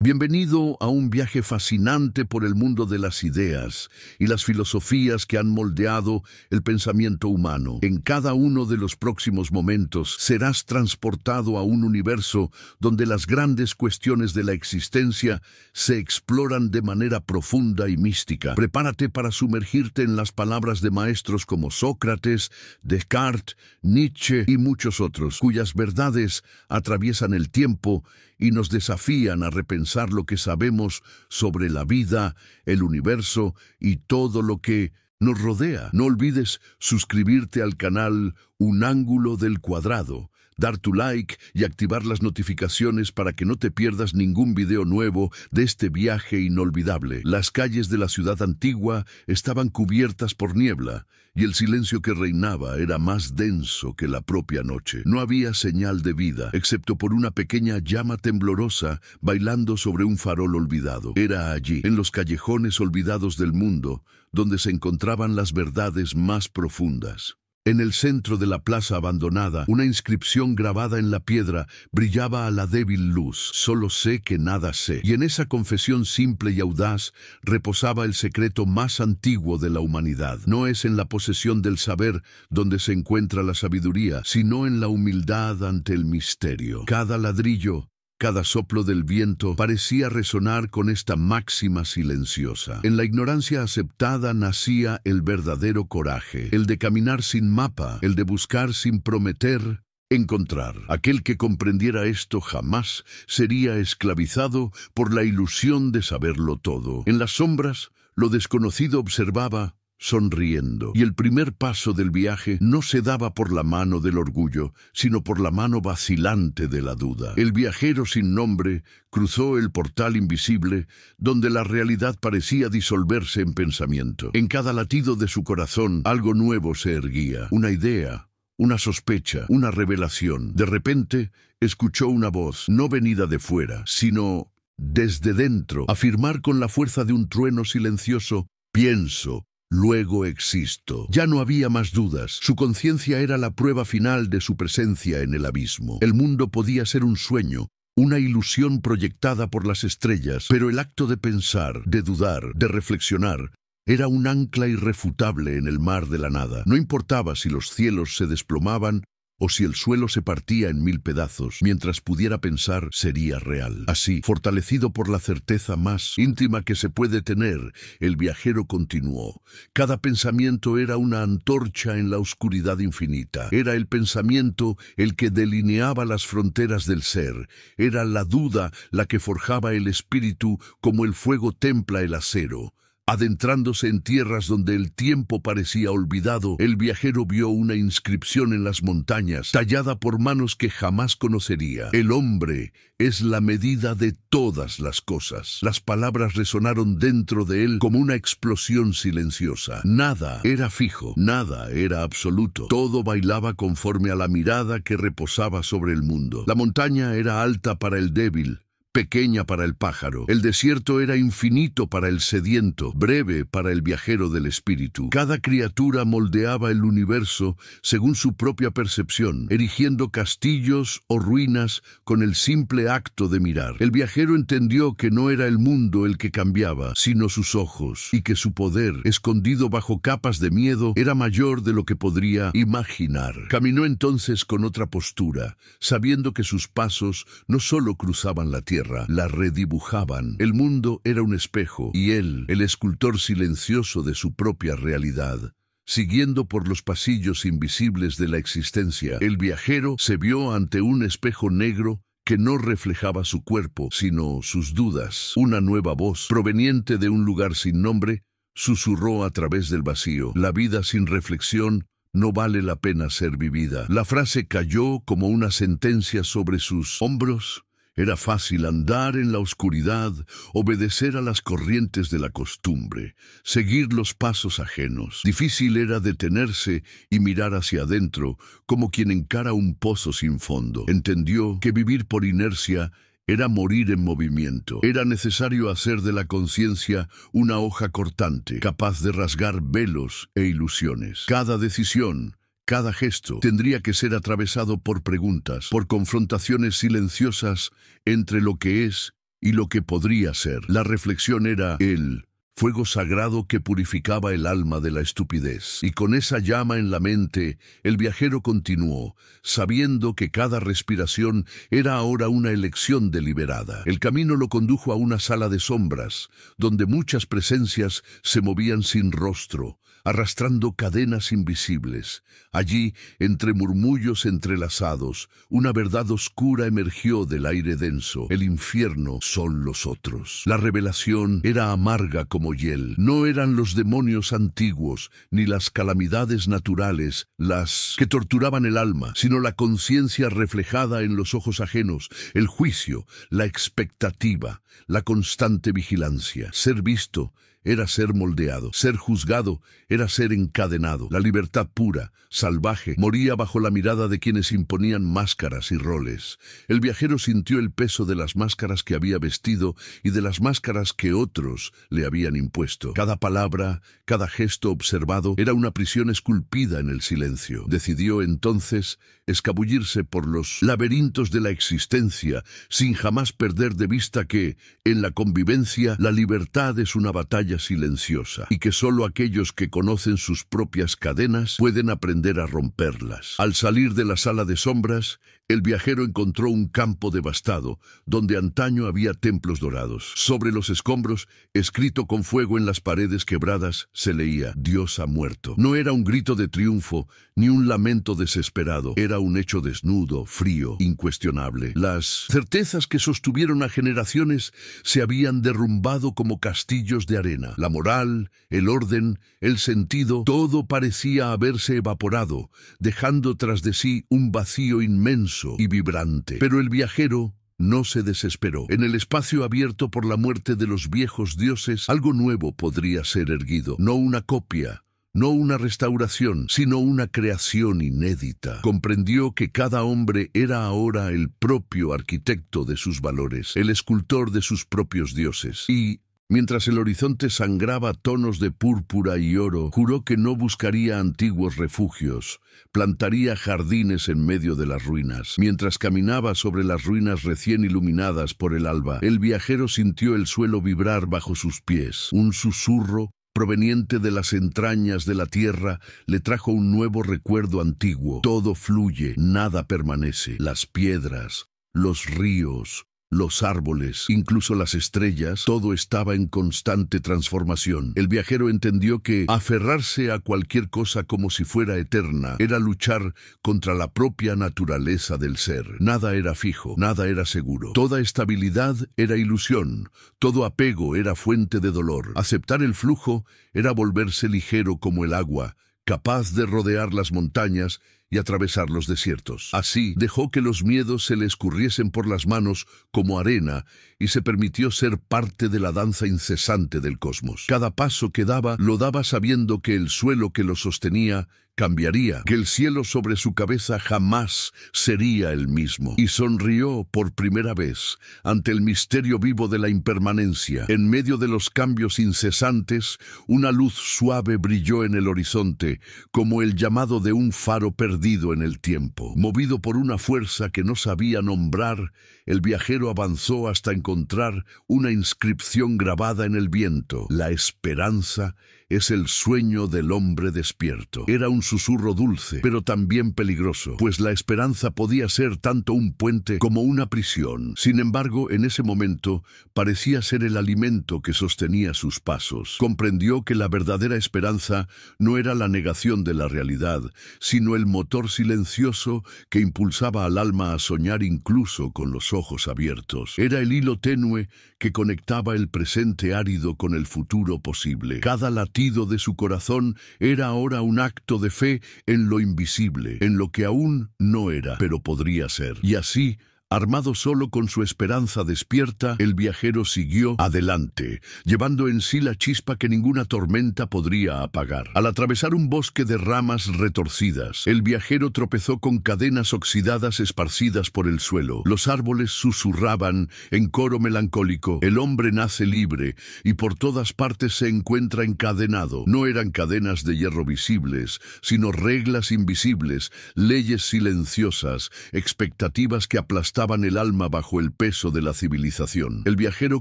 Bienvenido a un viaje fascinante por el mundo de las ideas y las filosofías que han moldeado el pensamiento humano. En cada uno de los próximos momentos serás transportado a un universo donde las grandes cuestiones de la existencia se exploran de manera profunda y mística. Prepárate para sumergirte en las palabras de maestros como Sócrates, Descartes, Nietzsche y muchos otros, cuyas verdades atraviesan el tiempo y nos desafían a repensar lo que sabemos sobre la vida, el universo y todo lo que nos rodea. No olvides suscribirte al canal Un Ángulo del Cuadrado, dar tu like y activar las notificaciones para que no te pierdas ningún video nuevo de este viaje inolvidable. Las calles de la ciudad antigua estaban cubiertas por niebla y el silencio que reinaba era más denso que la propia noche. No había señal de vida, excepto por una pequeña llama temblorosa bailando sobre un farol olvidado. Era allí, en los callejones olvidados del mundo, donde se encontraban las verdades más profundas. En el centro de la plaza abandonada, una inscripción grabada en la piedra brillaba a la débil luz. Solo sé que nada sé. Y en esa confesión simple y audaz reposaba el secreto más antiguo de la humanidad. No es en la posesión del saber donde se encuentra la sabiduría, sino en la humildad ante el misterio. Cada ladrillo, cada soplo del viento parecía resonar con esta máxima silenciosa. En la ignorancia aceptada nacía el verdadero coraje, el de caminar sin mapa, el de buscar sin prometer encontrar. Aquel que comprendiera esto jamás sería esclavizado por la ilusión de saberlo todo. En las sombras, lo desconocido observaba, sonriendo, y el primer paso del viaje no se daba por la mano del orgullo, sino por la mano vacilante de la duda. El viajero sin nombre cruzó el portal invisible, donde la realidad parecía disolverse en pensamiento. En cada latido de su corazón, algo nuevo se erguía, una idea, una sospecha, una revelación. De repente, escuchó una voz, no venida de fuera, sino desde dentro, afirmar con la fuerza de un trueno silencioso: pienso, luego existo. Ya no había más dudas. Su conciencia era la prueba final de su presencia en el abismo. El mundo podía ser un sueño, una ilusión proyectada por las estrellas, pero el acto de pensar, de dudar, de reflexionar, era un ancla irrefutable en el mar de la nada. No importaba si los cielos se desplomaban o si el suelo se partía en 1000 pedazos, mientras pudiera pensar, sería real. Así, fortalecido por la certeza más íntima que se puede tener, el viajero continuó. Cada pensamiento era una antorcha en la oscuridad infinita. Era el pensamiento el que delineaba las fronteras del ser. Era la duda la que forjaba el espíritu como el fuego templa el acero. Adentrándose en tierras donde el tiempo parecía olvidado, el viajero vio una inscripción en las montañas, tallada por manos que jamás conocería. El hombre es la medida de todas las cosas. Las palabras resonaron dentro de él como una explosión silenciosa. Nada era fijo, nada era absoluto. Todo bailaba conforme a la mirada que reposaba sobre el mundo. La montaña era alta para el débil, pequeña para el pájaro. El desierto era infinito para el sediento, breve para el viajero del espíritu. Cada criatura moldeaba el universo según su propia percepción, erigiendo castillos o ruinas con el simple acto de mirar. El viajero entendió que no era el mundo el que cambiaba, sino sus ojos, y que su poder, escondido bajo capas de miedo, era mayor de lo que podría imaginar. Caminó entonces con otra postura, sabiendo que sus pasos no solo cruzaban la tierra, la redibujaban. El mundo era un espejo, y él, el escultor silencioso de su propia realidad. Siguiendo por los pasillos invisibles de la existencia, el viajero se vio ante un espejo negro que no reflejaba su cuerpo, sino sus dudas. Una nueva voz, proveniente de un lugar sin nombre, susurró a través del vacío: la vida sin reflexión no vale la pena ser vivida. La frase cayó como una sentencia sobre sus hombros. Era fácil andar en la oscuridad, obedecer a las corrientes de la costumbre, seguir los pasos ajenos. Difícil era detenerse y mirar hacia adentro, como quien encara un pozo sin fondo. Entendió que vivir por inercia era morir en movimiento. Era necesario hacer de la conciencia una hoja cortante, capaz de rasgar velos e ilusiones. Cada decisión, cada gesto tendría que ser atravesado por preguntas, por confrontaciones silenciosas entre lo que es y lo que podría ser. La reflexión era el fuego sagrado que purificaba el alma de la estupidez. Y con esa llama en la mente, el viajero continuó, sabiendo que cada respiración era ahora una elección deliberada. El camino lo condujo a una sala de sombras, donde muchas presencias se movían sin rostro, arrastrando cadenas invisibles. Allí, entre murmullos entrelazados, una verdad oscura emergió del aire denso. El infierno son los otros. La revelación era amarga como hiel. No eran los demonios antiguos, ni las calamidades naturales, las que torturaban el alma, sino la conciencia reflejada en los ojos ajenos, el juicio, la expectativa, la constante vigilancia. Ser visto era ser moldeado, ser juzgado era ser encadenado. La libertad pura, salvaje, moría bajo la mirada de quienes imponían máscaras y roles. El viajero sintió el peso de las máscaras que había vestido y de las máscaras que otros le habían impuesto. Cada palabra, cada gesto observado era una prisión esculpida en el silencio. Decidió entonces escabullirse por los laberintos de la existencia, sin jamás perder de vista que, en la convivencia, la libertad es una batalla silenciosa, y que solo aquellos que conocen sus propias cadenas pueden aprender a romperlas. Al salir de la sala de sombras, el viajero encontró un campo devastado, donde antaño había templos dorados. Sobre los escombros, escrito con fuego en las paredes quebradas, se leía: Dios ha muerto. No era un grito de triunfo, ni un lamento desesperado. Era un hecho desnudo, frío, incuestionable. Las certezas que sostuvieron a generaciones se habían derrumbado como castillos de arena. La moral, el orden, el sentido, todo parecía haberse evaporado, dejando tras de sí un vacío inmenso y vibrante. Pero el viajero no se desesperó. En el espacio abierto por la muerte de los viejos dioses, algo nuevo podría ser erguido. No una copia, no una restauración, sino una creación inédita. Comprendió que cada hombre era ahora el propio arquitecto de sus valores, el escultor de sus propios dioses. Y mientras el horizonte sangraba tonos de púrpura y oro, juró que no buscaría antiguos refugios, plantaría jardines en medio de las ruinas. Mientras caminaba sobre las ruinas recién iluminadas por el alba, el viajero sintió el suelo vibrar bajo sus pies. Un susurro proveniente de las entrañas de la tierra le trajo un nuevo recuerdo antiguo. Todo fluye, nada permanece. Las piedras, los ríos, los árboles, incluso las estrellas, todo estaba en constante transformación. El viajero entendió que aferrarse a cualquier cosa como si fuera eterna era luchar contra la propia naturaleza del ser. Nada era fijo, nada era seguro. Toda estabilidad era ilusión, todo apego era fuente de dolor. Aceptar el flujo era volverse ligero como el agua, capaz de rodear las montañas y atravesar los desiertos. Así, dejó que los miedos se le escurriesen por las manos como arena y se permitió ser parte de la danza incesante del cosmos. Cada paso que daba, lo daba sabiendo que el suelo que lo sostenía cambiaría, que el cielo sobre su cabeza jamás sería el mismo. Y sonrió por primera vez ante el misterio vivo de la impermanencia. En medio de los cambios incesantes, una luz suave brilló en el horizonte, como el llamado de un faro perdido en el tiempo. Movido por una fuerza que no sabía nombrar, el viajero avanzó hasta encontrar una inscripción grabada en el viento: la esperanza es el sueño del hombre despierto. Era un susurro dulce, pero también peligroso, pues la esperanza podía ser tanto un puente como una prisión. Sin embargo, en ese momento, parecía ser el alimento que sostenía sus pasos. Comprendió que la verdadera esperanza no era la negación de la realidad, sino el motor silencioso que impulsaba al alma a soñar incluso con los ojos abiertos. Era el hilo tenue que conectaba el presente árido con el futuro posible. Cada latido de su corazón era ahora un acto de fe en lo invisible, en lo que aún no era, pero podría ser. Y así, armado solo con su esperanza despierta, el viajero siguió adelante, llevando en sí la chispa que ninguna tormenta podría apagar. Al atravesar un bosque de ramas retorcidas, el viajero tropezó con cadenas oxidadas esparcidas por el suelo. Los árboles susurraban en coro melancólico: el hombre nace libre y por todas partes se encuentra encadenado. No eran cadenas de hierro visibles, sino reglas invisibles, leyes silenciosas, expectativas que aplastaban aplastaban el alma bajo el peso de la civilización. El viajero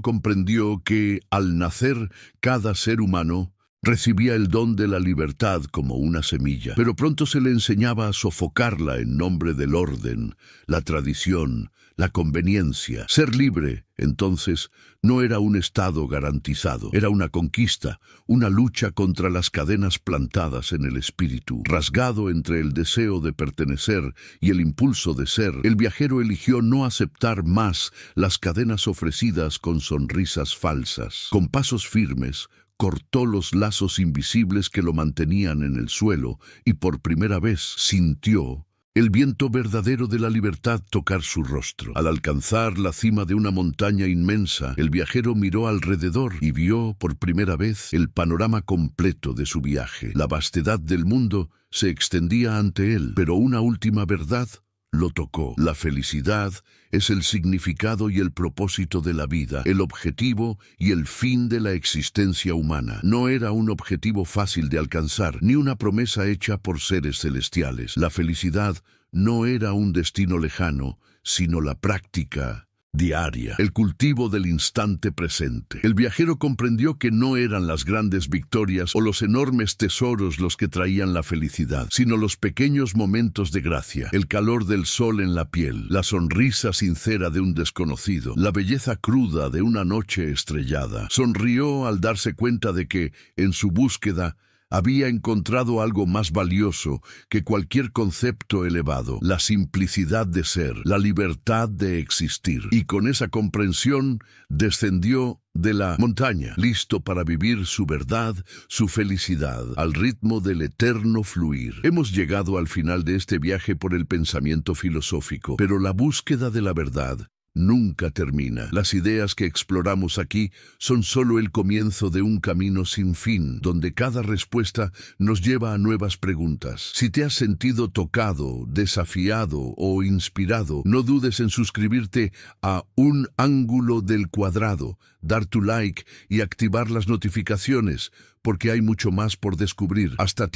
comprendió que, al nacer, cada ser humano recibía el don de la libertad como una semilla, pero pronto se le enseñaba a sofocarla en nombre del orden, la tradición, la conveniencia. Ser libre, entonces, no era un estado garantizado, era una conquista, una lucha contra las cadenas plantadas en el espíritu. Rasgado entre el deseo de pertenecer y el impulso de ser, el viajero eligió no aceptar más las cadenas ofrecidas con sonrisas falsas. Con pasos firmes, cortó los lazos invisibles que lo mantenían en el suelo y por primera vez sintió el viento verdadero de la libertad tocar su rostro. Al alcanzar la cima de una montaña inmensa, el viajero miró alrededor y vio por primera vez el panorama completo de su viaje. La vastedad del mundo se extendía ante él, pero una última verdad lo tocó. La felicidad es el significado y el propósito de la vida, el objetivo y el fin de la existencia humana. No era un objetivo fácil de alcanzar, ni una promesa hecha por seres celestiales. La felicidad no era un destino lejano, sino la práctica diaria, el cultivo del instante presente. El viajero comprendió que no eran las grandes victorias o los enormes tesoros los que traían la felicidad, sino los pequeños momentos de gracia, el calor del sol en la piel, la sonrisa sincera de un desconocido, la belleza cruda de una noche estrellada. Sonrió al darse cuenta de que, en su búsqueda, había encontrado algo más valioso que cualquier concepto elevado, la simplicidad de ser, la libertad de existir. Y con esa comprensión descendió de la montaña, listo para vivir su verdad, su felicidad, al ritmo del eterno fluir. Hemos llegado al final de este viaje por el pensamiento filosófico, pero la búsqueda de la verdad nunca termina. Las ideas que exploramos aquí son solo el comienzo de un camino sin fin, donde cada respuesta nos lleva a nuevas preguntas. Si te has sentido tocado, desafiado o inspirado, no dudes en suscribirte a Un Ángulo del Cuadrado, dar tu like y activar las notificaciones, porque hay mucho más por descubrir. Hasta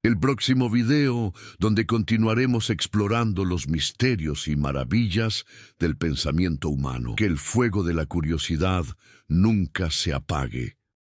el próximo video, donde continuaremos explorando los misterios y maravillas del pensamiento humano. Que el fuego de la curiosidad nunca se apague.